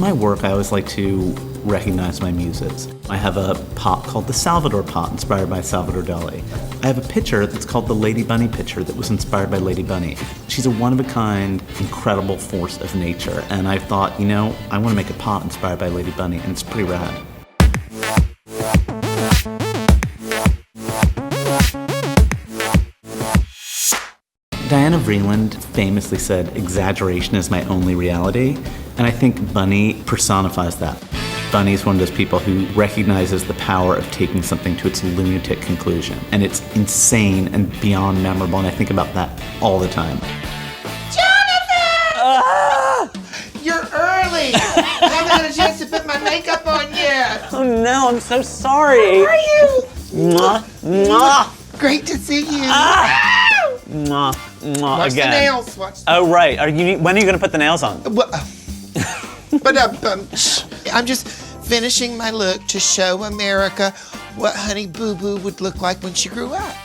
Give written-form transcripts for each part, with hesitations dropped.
my work, I always like to recognize my muses. I have a pot called the Salvador pot, inspired by Salvador Dali. I have a picture that's called the Lady Bunny picture that was inspired by Lady Bunny. She's a one-of-a-kind, incredible force of nature, and I thought, you know, I want to make a pot inspired by Lady Bunny, and it's pretty rad. Diana Vreeland famously said, "Exaggeration is my only reality," and I think Bunny personifies that. Bunny is one of those people who recognizes the power of taking something to its lunatic conclusion, and it's insane and beyond memorable, and I think about that all the time. Jonathan! You're early! I haven't had a chance to put my makeup on yet. Oh no, I'm so sorry. How are you? Mwah, mwah. Great to see you. Mwah, mwah, Watch again. the nails. Watch the Oh right, when are you gonna put the nails on? I'm just finishing my look to show America what Honey Boo Boo would look like when she grew up.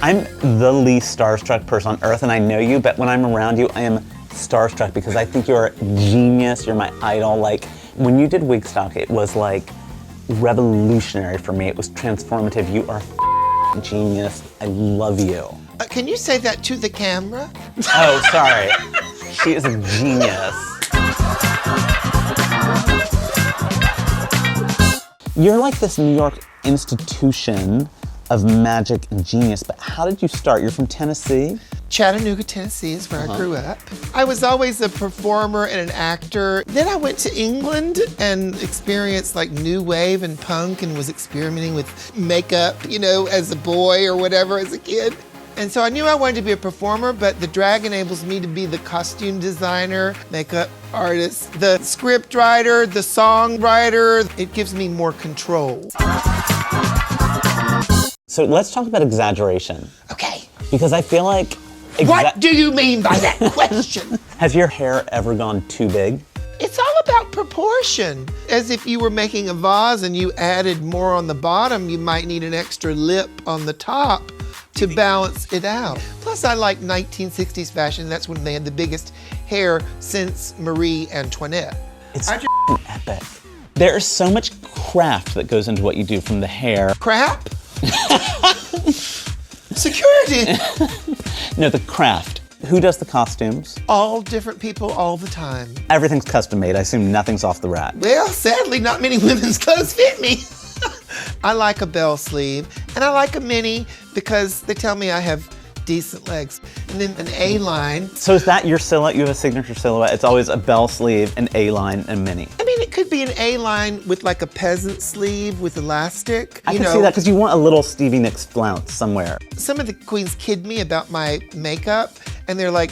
I'm the least starstruck person on earth, and I know you, but when I'm around you, I am starstruck because I think you're a genius, you're my idol. Like, when you did Wigstock, it was like revolutionary for me. It was transformative. You are a genius. I love you. Can you say that to the camera? Oh, sorry. She is a genius. You're like this New York institution of magic and genius, but how did you start? You're from Tennessee? Chattanooga, Tennessee is where I grew up. I was always a performer and an actor. Then I went to England and experienced like new wave and punk and was experimenting with makeup, you know, as a boy or whatever as a kid. And so I knew I wanted to be a performer, but the drag enables me to be the costume designer, makeup artist, the script writer, the songwriter. It gives me more control. So let's talk about exaggeration. Okay. Because I feel like... What do you mean by that question? Has your hair ever gone too big? It's all about proportion. As if you were making a vase and you added more on the bottom, you might need an extra lip on the top to balance it out. Plus, I like 1960s fashion. That's when they had the biggest hair since Marie Antoinette. It's epic. There is so much craft that goes into what you do, from the hair. Crap? Security. No, the craft. Who does the costumes? All different people all the time. Everything's custom made. I assume nothing's off the rack. Well, sadly, not many women's clothes fit me. I like a bell sleeve, and I like a mini because they tell me I have decent legs. And then an A-line. So is that your silhouette? You have a signature silhouette. It's always a bell sleeve, an A-line, and a mini. I mean, it could be an A-line with like a peasant sleeve with elastic. I can see that because you want a little Stevie Nicks flounce somewhere. Some of the queens kid me about my makeup, and they're like,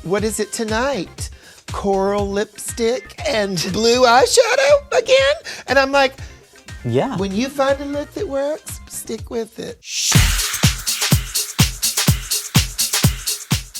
what is it tonight? Coral lipstick and blue eyeshadow again? And I'm like, yeah. When you find a look that works, stick with it.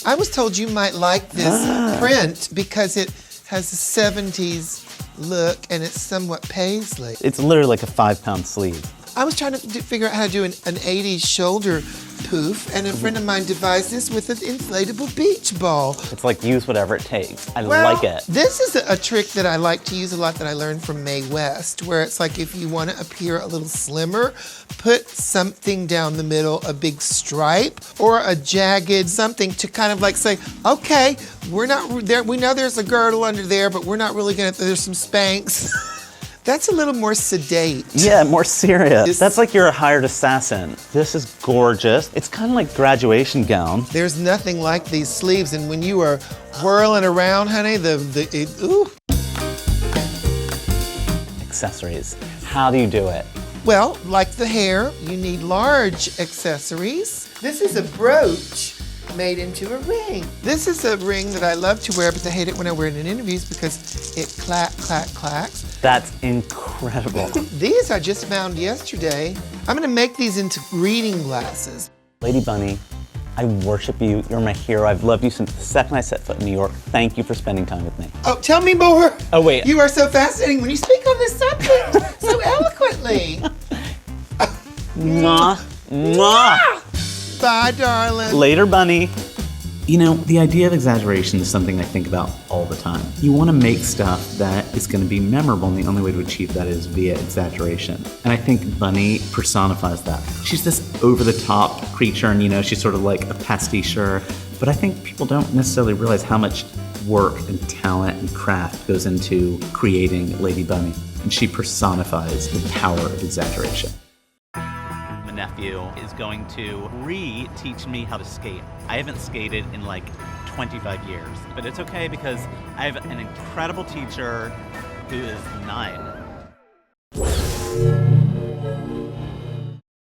I was told you might like this print because it has a 70s look and it's somewhat paisley. It's literally like a 5-pound sleeve. I was trying to figure out how to do an 80s shoulder poof, and a friend of mine devised this with an inflatable beach ball. It's like, use whatever it takes. I like it. This is a trick that I like to use a lot that I learned from Mae West, where it's like if you want to appear a little slimmer, put something down the middle, a big stripe or a jagged something to kind of like say, okay, we're not there. We know there's a girdle under there, but we're not really gonna, there's some Spanx. That's a little more sedate. Yeah, more serious. That's like you're a hired assassin. This is gorgeous. It's kind of like graduation gown. There's nothing like these sleeves, and when you are whirling around, honey, ooh. Accessories. How do you do it? Well, like the hair, you need large accessories. This is a brooch made into a ring. This is a ring that I love to wear, but I hate it when I wear it in interviews because it clacks. That's incredible. These I just found yesterday. I'm gonna make these into reading glasses. Lady Bunny, I worship you. You're my hero. I've loved you since the second I set foot in New York. Thank you for spending time with me. Oh, tell me more. Oh, wait. You are so fascinating when you speak on this subject so eloquently. Mwah, mwah. Bye, darling. Later, Bunny. You know, the idea of exaggeration is something I think about all the time. You want to make stuff that is going to be memorable, and the only way to achieve that is via exaggeration. And I think Bunny personifies that. She's this over-the-top creature, and you know, she's sort of like a pastiche, but I think people don't necessarily realize how much work and talent and craft goes into creating Lady Bunny. And she personifies the power of exaggeration. My nephew is going to re-teach me how to skate. I haven't skated in like 25 years, but it's okay because I have an incredible teacher who is 9.